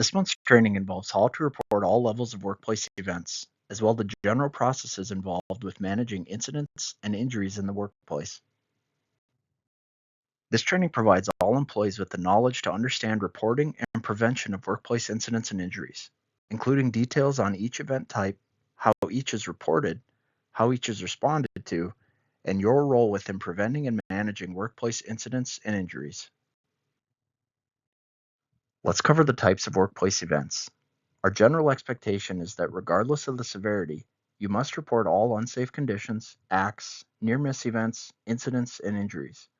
This month's training involves how to report all levels of workplace events, as well as the general processes involved with managing incidents and injuries in the workplace. This training provides all employees with the knowledge to understand reporting and prevention of workplace incidents and injuries, including details on each event type, how each is reported, how each is responded to, and your role within preventing and managing workplace incidents and injuries. Let's cover the types of workplace events. Our general expectation is that regardless of the severity, you must report all unsafe conditions, acts, near-miss events, incidents, and injuries.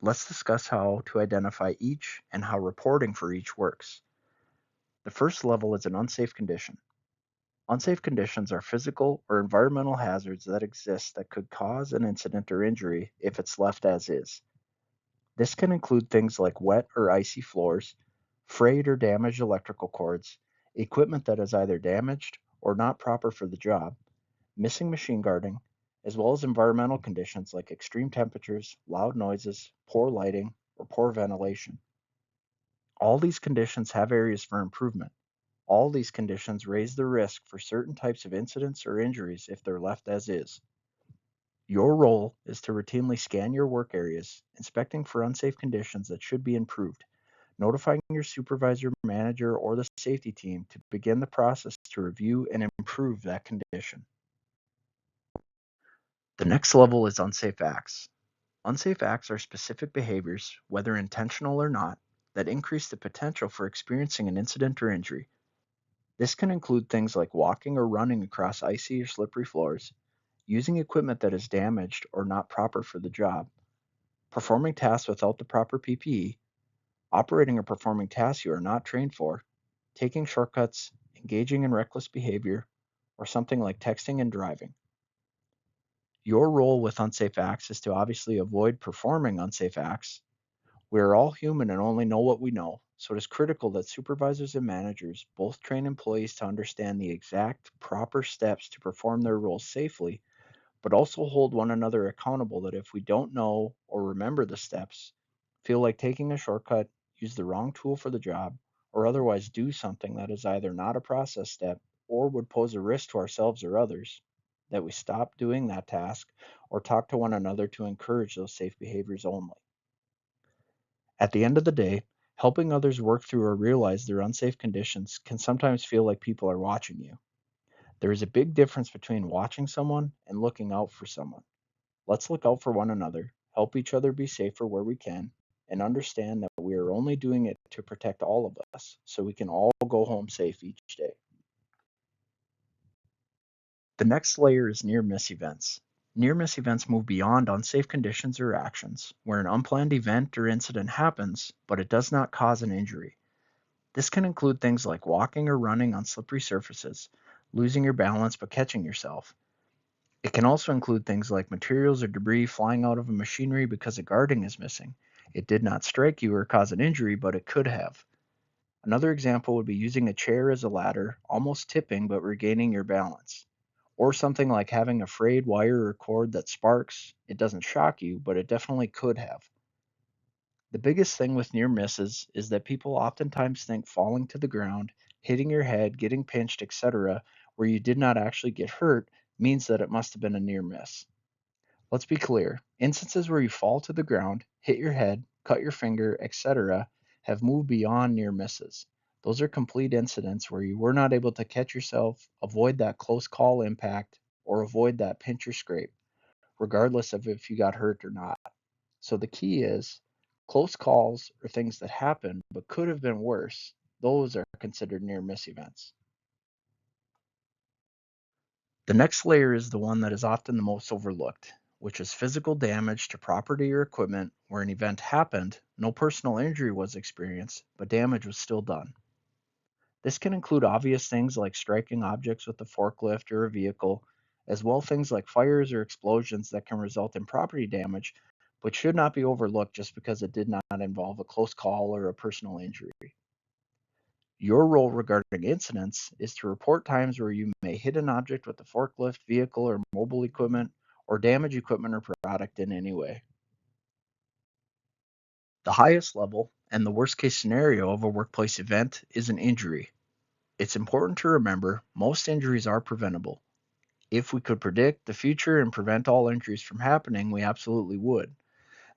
Let's discuss how to identify each and how reporting for each works. The first level is an unsafe condition. Unsafe conditions are physical or environmental hazards that exist that could cause an incident or injury if it's left as is. This can include things like wet or icy floors, frayed or damaged electrical cords, equipment that is either damaged or not proper for the job, missing machine guarding, as well as environmental conditions like extreme temperatures, loud noises, poor lighting, or poor ventilation. All these conditions have areas for improvement. All these conditions raise the risk for certain types of incidents or injuries if they're left as is. Your role is to routinely scan your work areas, inspecting for unsafe conditions that should be improved, notifying your supervisor, manager, or the safety team to begin the process to review and improve that condition. The next level is unsafe acts. Unsafe acts are specific behaviors, whether intentional or not, that increase the potential for experiencing an incident or injury. This can include things like walking or running across icy or slippery floors, using equipment that is damaged or not proper for the job, performing tasks without the proper PPE, operating or performing tasks you are not trained for, taking shortcuts, engaging in reckless behavior, or something like texting and driving. Your role with unsafe acts is to obviously avoid performing unsafe acts. We are all human and only know what we know, so it is critical that supervisors and managers both train employees to understand the exact proper steps to perform their roles safely, but also hold one another accountable that if we don't know or remember the steps, feel like taking a shortcut, use the wrong tool for the job, or otherwise do something that is either not a process step or would pose a risk to ourselves or others, that we stop doing that task or talk to one another to encourage those safe behaviors only. At the end of the day, helping others work through or realize their unsafe conditions can sometimes feel like people are watching you. There is a big difference between watching someone and looking out for someone. Let's look out for one another, help each other be safer where we can, and understand that we are only doing it to protect all of us so we can all go home safe each day. The next layer is near miss events. Near miss events move beyond unsafe conditions or actions, where an unplanned event or incident happens, but it does not cause an injury. This can include things like walking or running on slippery surfaces, losing your balance but catching yourself. It can also include things like materials or debris flying out of a machinery because a guarding is missing. It did not strike you or cause an injury, but it could have. Another example would be using a chair as a ladder, almost tipping but regaining your balance. Or something like having a frayed wire or cord that sparks. It doesn't shock you, but it definitely could have. The biggest thing with near misses is that people oftentimes think falling to the ground, hitting your head, getting pinched, etc., where you did not actually get hurt, means that it must have been a near miss. Let's be clear, instances where you fall to the ground, hit your head, cut your finger, etc., have moved beyond near misses. Those are complete incidents where you were not able to catch yourself, avoid that close call impact, or avoid that pinch or scrape, regardless of if you got hurt or not. So the key is close calls are things that happen but could have been worse. Those are considered near miss events. The next layer is the one that is often the most overlooked, which is physical damage to property or equipment where an event happened, no personal injury was experienced, but damage was still done. This can include obvious things like striking objects with a forklift or a vehicle, as well as things like fires or explosions that can result in property damage, but should not be overlooked just because it did not involve a close call or a personal injury. Your role regarding incidents is to report times where you may hit an object with a forklift, vehicle, or mobile equipment, or damage equipment or product in any way. The highest level, and the worst case scenario of a workplace event is an injury. It's important to remember most injuries are preventable. If we could predict the future and prevent all injuries from happening, we absolutely would.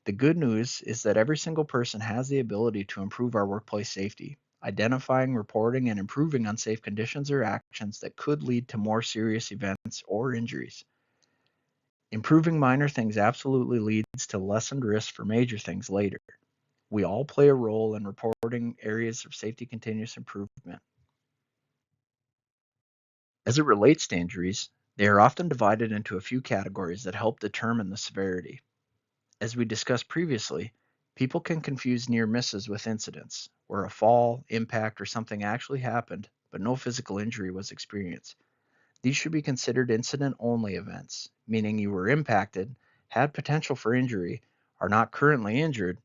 The good news is that every single person has the ability to improve our workplace safety, identifying, reporting, and improving unsafe conditions or actions that could lead to more serious events or injuries. Improving minor things absolutely leads to lessened risk for major things later. We all play a role in reporting areas of safety continuous improvement. As it relates to injuries, they are often divided into a few categories that help determine the severity. As we discussed previously, people can confuse near misses with incidents, where a fall, impact, or something actually happened, but no physical injury was experienced. These should be considered incident-only events, meaning you were impacted, had potential for injury, are not currently injured,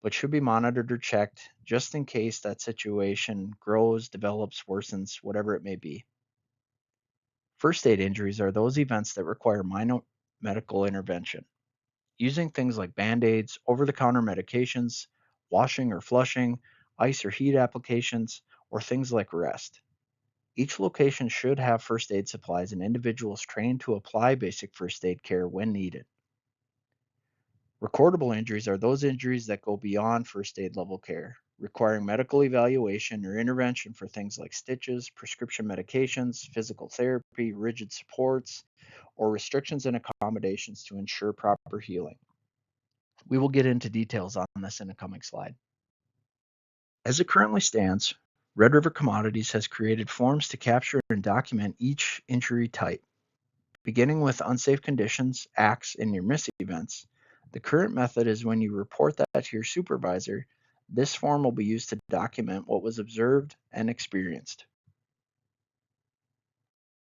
but should be monitored or checked just in case that situation grows, develops, worsens, whatever it may be. First aid injuries are those events that require minor medical intervention. Using things like band-aids, over-the-counter medications, washing or flushing, ice or heat applications, or things like rest. Each location should have first aid supplies and individuals trained to apply basic first aid care when needed. Recordable injuries are those injuries that go beyond first aid level care, requiring medical evaluation or intervention for things like stitches, prescription medications, physical therapy, rigid supports, or restrictions and accommodations to ensure proper healing. We will get into details on this in a coming slide. As it currently stands, Red River Commodities has created forms to capture and document each injury type. Beginning with unsafe conditions, acts, and near miss events, the current method is when you report that to your supervisor, this form will be used to document what was observed and experienced.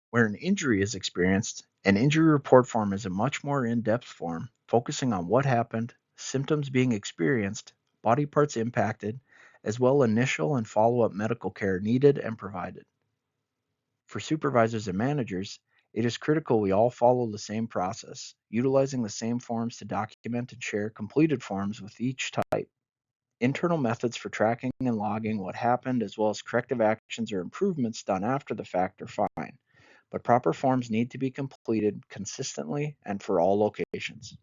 Where an injury is experienced, an injury report form is a much more in-depth form, focusing on what happened, symptoms being experienced, body parts impacted, as well as initial and follow-up medical care needed and provided. For supervisors and managers, it is critical we all follow the same process, utilizing the same forms to document and share completed forms with each type. Internal methods for tracking and logging what happened, as well as corrective actions or improvements done after the fact, are fine, but proper forms need to be completed consistently and for all locations.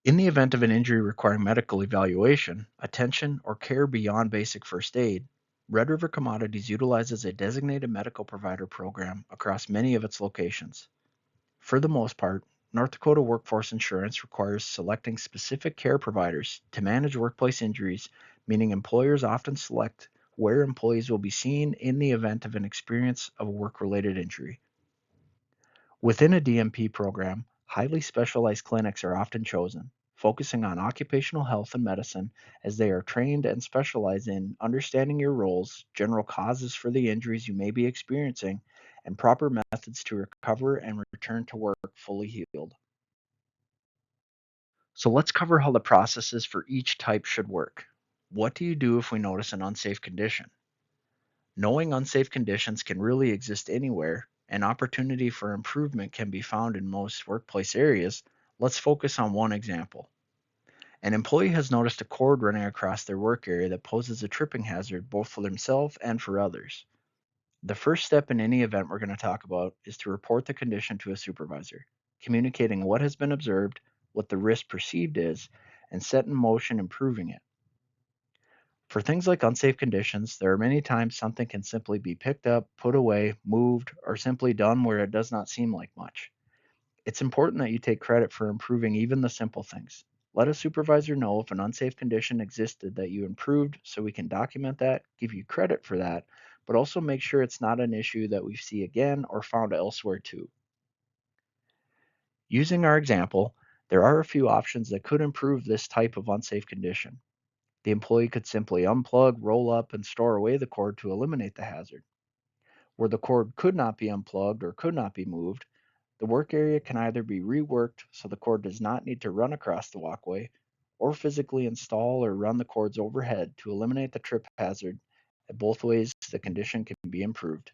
In the event of an injury requiring medical evaluation, attention, or care beyond basic first aid, Red River Commodities utilizes a designated medical provider program across many of its locations. For the most part, North Dakota Workforce Insurance requires selecting specific care providers to manage workplace injuries, meaning employers often select where employees will be seen in the event of an experience of a work-related injury. Within a DMP program, highly specialized clinics are often chosen, focusing on occupational health and medicine as they are trained and specialize in understanding your roles, general causes for the injuries you may be experiencing, and proper methods to recover and return to work fully healed. So let's cover how the processes for each type should work. What do you do if we notice an unsafe condition? Knowing unsafe conditions can really exist anywhere, and opportunity for improvement can be found in most workplace areas. Let's focus on one example. An employee has noticed a cord running across their work area that poses a tripping hazard both for themselves and for others. The first step in any event we're going to talk about is to report the condition to a supervisor, communicating what has been observed, what the risk perceived is, and set in motion improving it. For things like unsafe conditions, there are many times something can simply be picked up, put away, moved, or simply done where it does not seem like much. It's important that you take credit for improving even the simple things. Let a supervisor know if an unsafe condition existed that you improved so we can document that, give you credit for that, but also make sure it's not an issue that we see again or found elsewhere too. Using our example, there are a few options that could improve this type of unsafe condition. The employee could simply unplug, roll up, and store away the cord to eliminate the hazard. Where the cord could not be unplugged or could not be moved, the work area can either be reworked so the cord does not need to run across the walkway, or physically install or run the cords overhead to eliminate the trip hazard. In both ways, the condition can be improved.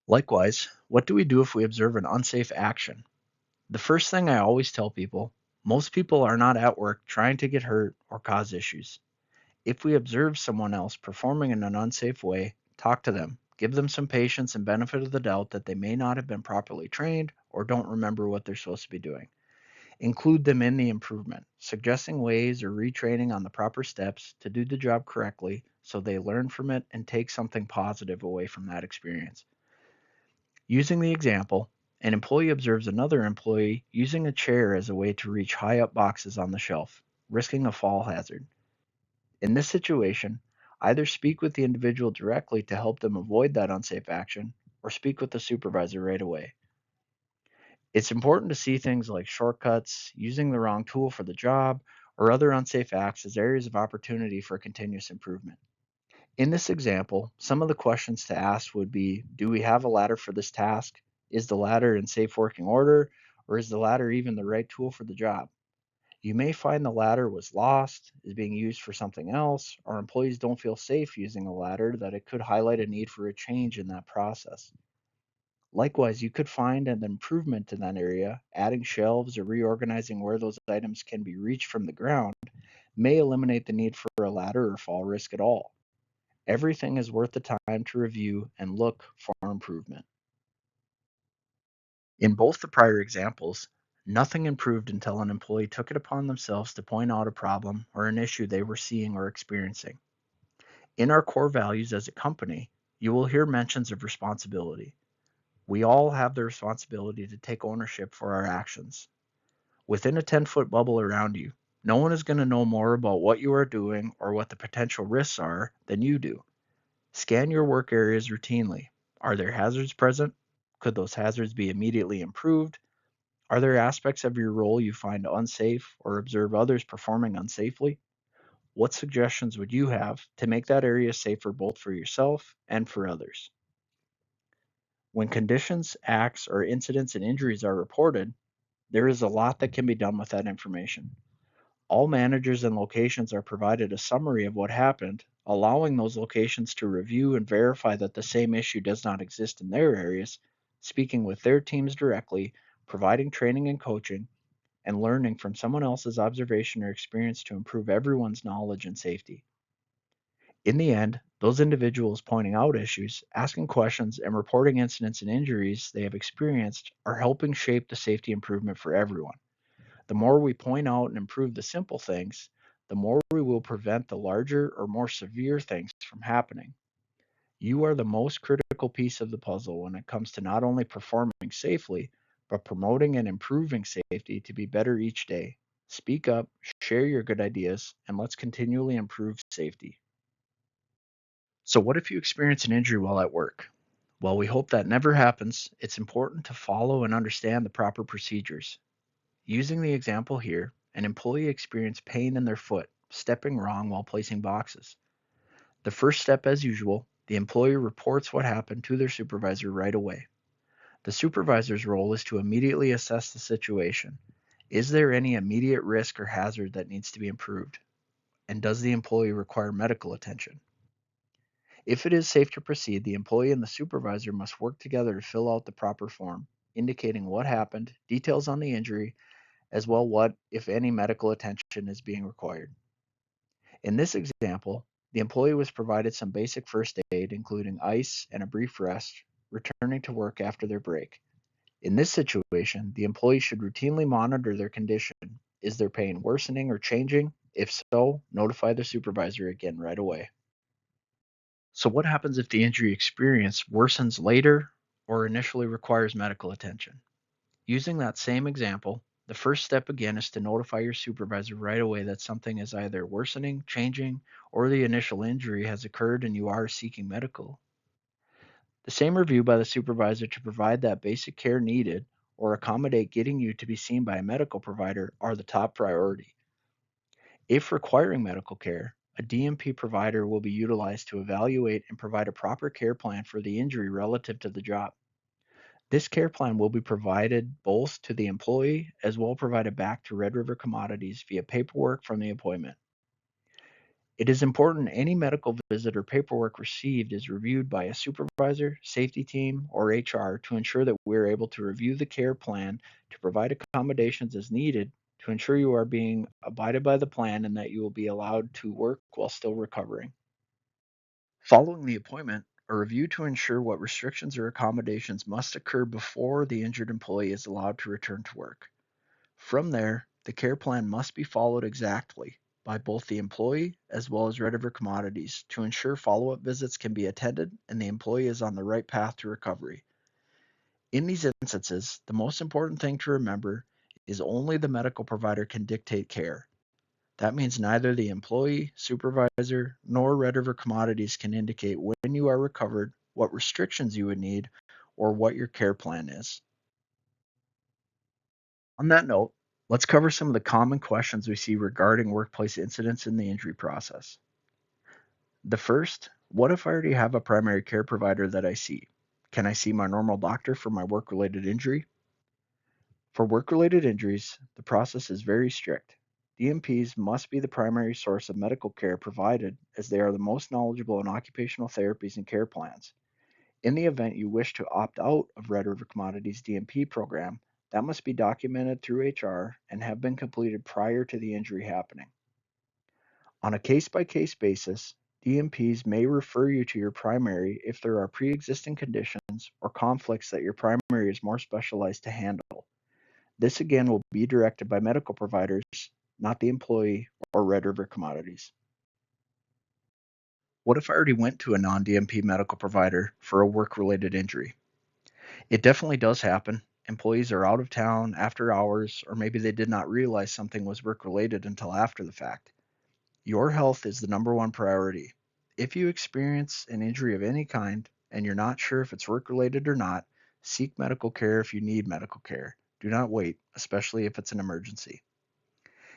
Likewise, what do we do if we observe an unsafe action? The first thing I always tell people Most people are not at work trying to get hurt or cause issues. If we observe someone else performing in an unsafe way, talk to them. Give them some patience and benefit of the doubt that they may not have been properly trained or don't remember what they're supposed to be doing. Include them in the improvement, suggesting ways or retraining on the proper steps to do the job correctly so they learn from it and take something positive away from that experience. Using the example, an employee observes another employee using a chair as a way to reach high up boxes on the shelf, risking a fall hazard. In this situation, either speak with the individual directly to help them avoid that unsafe action, or speak with the supervisor right away. It's important to see things like shortcuts, using the wrong tool for the job, or other unsafe acts as areas of opportunity for continuous improvement. In this example, some of the questions to ask would be, do we have a ladder for this task? Is the ladder in safe working order? Or is the ladder even the right tool for the job? You may find the ladder was lost, is being used for something else, or employees don't feel safe using a ladder that it could highlight a need for a change in that process. Likewise, you could find an improvement in that area, adding shelves or reorganizing where those items can be reached from the ground may eliminate the need for a ladder or fall risk at all. Everything is worth the time to review and look for improvement. In both the prior examples, nothing improved until an employee took it upon themselves to point out a problem or an issue they were seeing or experiencing. In our core values as a company, you will hear mentions of responsibility. We all have the responsibility to take ownership for our actions. Within a 10-foot bubble around you, no one is going to know more about what you are doing or what the potential risks are than you do. Scan your work areas routinely. Are there hazards present? Could those hazards be immediately improved? Are there aspects of your role you find unsafe or observe others performing unsafely? What suggestions would you have to make that area safer both for yourself and for others? When conditions, acts, or incidents and injuries are reported, there is a lot that can be done with that information. All managers and locations are provided a summary of what happened, allowing those locations to review and verify that the same issue does not exist in their areas, speaking with their teams directly, providing training and coaching, and learning from someone else's observation or experience to improve everyone's knowledge and safety. In the end, those individuals pointing out issues, asking questions, and reporting incidents and injuries they have experienced are helping shape the safety improvement for everyone. The more we point out and improve the simple things, the more we will prevent the larger or more severe things from happening. You are the most critical piece of the puzzle when it comes to not only performing safely, but promoting and improving safety to be better each day. Speak up, share your good ideas, and let's continually improve safety. So, what if you experience an injury while at work? While we hope that never happens, it's important to follow and understand the proper procedures. Using the example here, an employee experienced pain in their foot, stepping wrong while placing boxes. The first step, as usual, the employee reports what happened to their supervisor right away. The supervisor's role is to immediately assess the situation. Is there any immediate risk or hazard that needs to be improved? And does the employee require medical attention? If it is safe to proceed, the employee and the supervisor must work together to fill out the proper form, indicating what happened, details on the injury, as well what, if any, medical attention is being required. In this example, the employee was provided some basic first aid, including ice and a brief rest, returning to work after their break. In this situation, the employee should routinely monitor their condition. Is their pain worsening or changing? If so, notify the supervisor again right away. So, what happens if the injury experience worsens later or initially requires medical attention? Using that same example, the first step again is to notify your supervisor right away that something is either worsening, changing, or the initial injury has occurred and you are seeking medical. The same review by the supervisor to provide that basic care needed or accommodate getting you to be seen by a medical provider are the top priority. If requiring medical care, a DMP provider will be utilized to evaluate and provide a proper care plan for the injury relative to the job. This care plan will be provided both to the employee as well provided back to Red River Commodities via paperwork from the appointment. It is important any medical visit or paperwork received is reviewed by a supervisor, safety team, or HR to ensure that we are able to review the care plan to provide accommodations as needed to ensure you are being abided by the plan and that you will be allowed to work while still recovering. Following the appointment, a review to ensure what restrictions or accommodations must occur before the injured employee is allowed to return to work. From there, the care plan must be followed exactly by both the employee as well as Red River Commodities to ensure follow-up visits can be attended and the employee is on the right path to recovery. In these instances, the most important thing to remember is only the medical provider can dictate care. That means neither the employee, supervisor, nor Red River Commodities can indicate when you are recovered, what restrictions you would need, or what your care plan is. On that note, let's cover some of the common questions we see regarding workplace incidents in the injury process. The first, what if I already have a primary care provider that I see? Can I see my normal doctor for my work-related injury? For work-related injuries, the process is very strict. DMPs must be the primary source of medical care provided as they are the most knowledgeable in occupational therapies and care plans. In the event you wish to opt out of Red River Commodities DMP program, that must be documented through HR and have been completed prior to the injury happening. On a case-by-case basis, DMPs may refer you to your primary if there are pre-existing conditions or conflicts that your primary is more specialized to handle. This again will be directed by medical providers, not the employee or Red River Commodities. What if I already went to a non-DMP medical provider for a work-related injury? It definitely does happen. Employees are out of town after hours, or maybe they did not realize something was work-related until after the fact. Your health is the number one priority. If you experience an injury of any kind and you're not sure if it's work-related or not, seek medical care if you need medical care. Do not wait, especially if it's an emergency.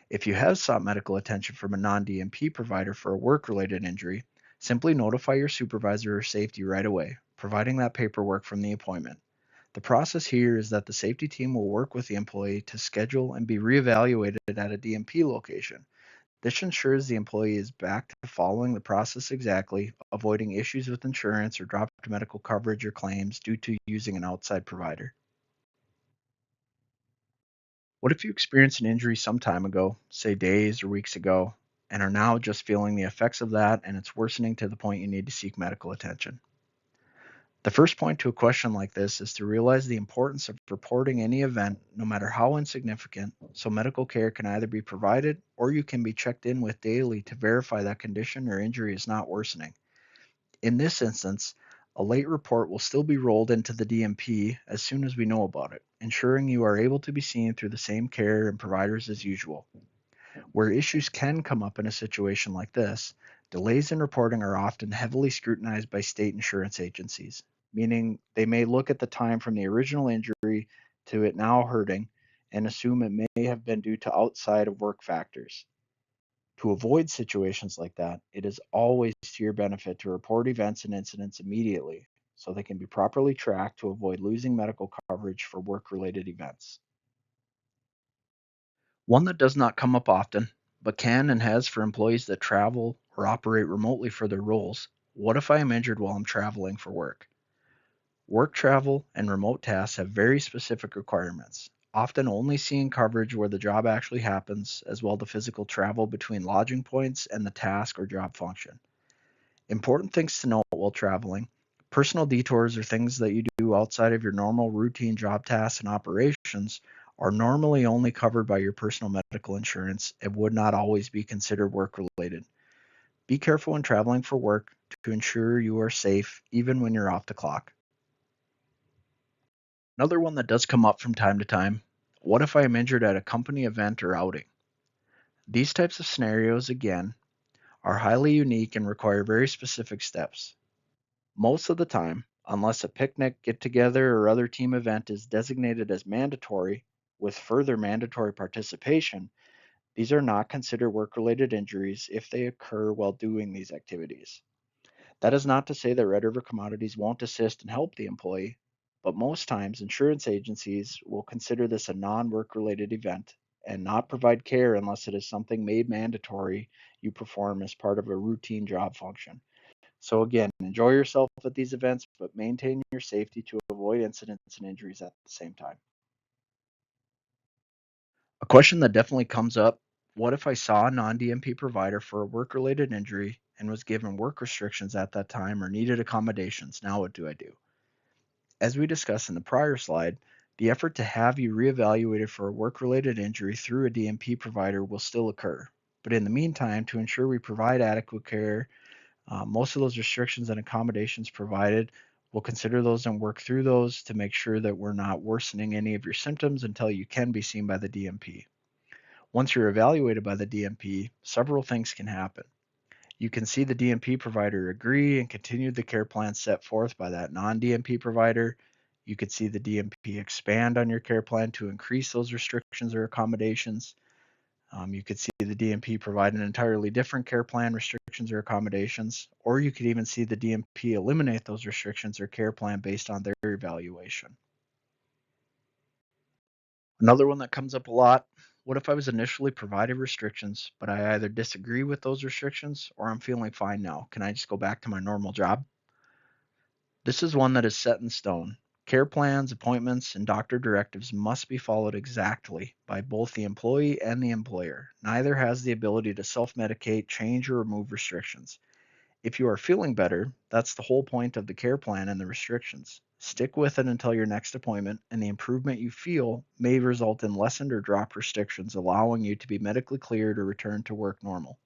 If you have sought medical attention from a non-DMP provider for a work-related injury, simply notify your supervisor or safety right away, providing that paperwork from the appointment. The process here is that the safety team will work with the employee to schedule and be reevaluated at a DMP location. This ensures the employee is back to following the process exactly, avoiding issues with insurance or dropped medical coverage or claims due to using an outside provider. What if you experienced an injury some time ago, say days or weeks ago, and are now just feeling the effects of that and it's worsening to the point you need to seek medical attention? The first point to a question like this is to realize the importance of reporting any event, no matter how insignificant, so medical care can either be provided or you can be checked in with daily to verify that condition or injury is not worsening. In this instance, a late report will still be rolled into the DMP as soon as we know about it, ensuring you are able to be seen through the same care and providers as usual. Where issues can come up in a situation like this, delays in reporting are often heavily scrutinized by state insurance agencies, meaning they may look at the time from the original injury to it now hurting and assume it may have been due to outside of work factors. To avoid situations like that, it is always to your benefit to report events and incidents immediately so they can be properly tracked to avoid losing medical coverage for work related events. One that does not come up often, but can and has for employees that travel or operate remotely for their roles. What if I am injured while I'm traveling for work? Work travel and remote tasks have very specific requirements, often only seeing coverage where the job actually happens, as well as the physical travel between lodging points and the task or job function. Important things to note while traveling. Personal detours or things that you do outside of your normal routine job tasks and operations are normally only covered by your personal medical insurance and would not always be considered work related. Be careful when traveling for work to ensure you are safe even when you're off the clock. Another one that does come up from time to time, what if I am injured at a company event or outing? These types of scenarios, again, are highly unique and require very specific steps. Most of the time, unless a picnic, get together, or other team event is designated as mandatory with further mandatory participation, these are not considered work related injuries if they occur while doing these activities. That is not to say that Red River Commodities won't assist and help the employee, but most times insurance agencies will consider this a non work related event and not provide care unless it is something made mandatory you perform as part of a routine job function. So again, enjoy yourself at these events, but maintain your safety to avoid incidents and injuries at the same time. A question that definitely comes up: what if I saw a non-DMP provider for a work-related injury and was given work restrictions at that time or needed accommodations? Now what do I do? As we discussed in the prior slide, the effort to have you reevaluated for a work-related injury through a DMP provider will still occur. But in the meantime, to ensure we provide adequate care, most of those restrictions and accommodations provided, we'll consider those and work through those to make sure that we're not worsening any of your symptoms until you can be seen by the DMP. Once you're evaluated by the DMP, several things can happen. You can see the DMP provider agree and continue the care plan set forth by that non-DMP provider. You could see the DMP expand on your care plan to increase those restrictions or accommodations. You could see the DMP provide an entirely different care plan, restrictions, or accommodations, or you could even see the DMP eliminate those restrictions or care plan based on their evaluation. Another one that comes up a lot: what if I was initially provided restrictions, but I either disagree with those restrictions or I'm feeling fine now? Can I just go back to my normal job? This is one that is set in stone. Care plans, appointments, and doctor directives must be followed exactly by both the employee and the employer. Neither has the ability to self medicate, change, or remove restrictions. If you are feeling better, that's the whole point of the care plan and the restrictions. Stick with it until your next appointment, and the improvement you feel may result in lessened or dropped restrictions, allowing you to be medically cleared or return to work normal.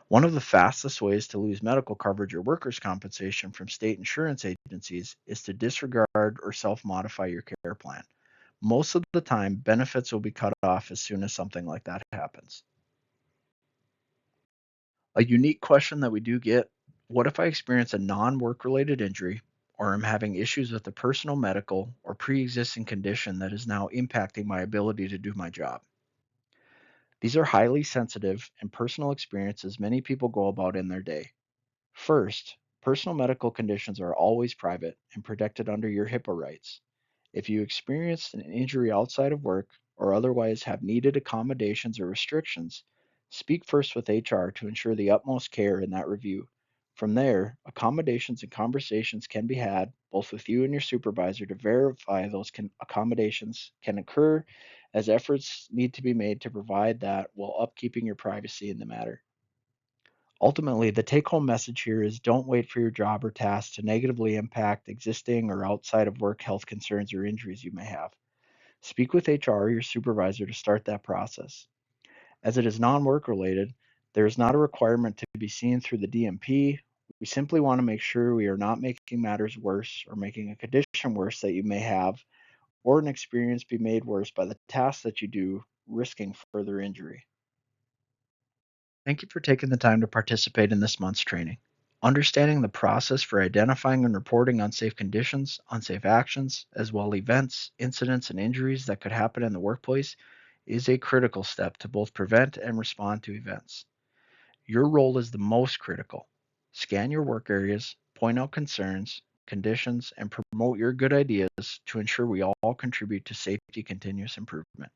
One of the fastest ways to lose medical coverage or workers' compensation from state insurance agencies is to disregard or self modify your care plan. Most of the time, benefits will be cut off as soon as something like that happens. A unique question that we do get: what if I experience a non work related injury or am having issues with a personal medical or pre existing condition that is now impacting my ability to do my job? These are highly sensitive and personal experiences many people go about in their day. First, personal medical conditions are always private and protected under your HIPAA rights. If you experienced an injury outside of work or otherwise have needed accommodations or restrictions, speak first with HR to ensure the utmost care in that review. From there, accommodations and conversations can be had both with you and your supervisor to verify those accommodations can occur, as efforts need to be made to provide that while upkeeping your privacy in the matter. Ultimately, the take home message here is: don't wait for your job or task to negatively impact existing or outside of work health concerns or injuries you may have. Speak with HR or your supervisor to start that process. As it is non work related, there is not a requirement to be seen through the DMP. We simply want to make sure we are not making matters worse or making a condition worse that you may have, or an experience be made worse by the task that you do, risking further injury. Thank you for taking the time to participate in this month's training. Understanding the process for identifying and reporting unsafe conditions, unsafe actions, as well as events, incidents, and injuries that could happen in the workplace is a critical step to both prevent and respond to events. Your role is the most critical. Scan your work areas, point out concerns, conditions, and promote your good ideas to ensure we all contribute to safety continuous improvement.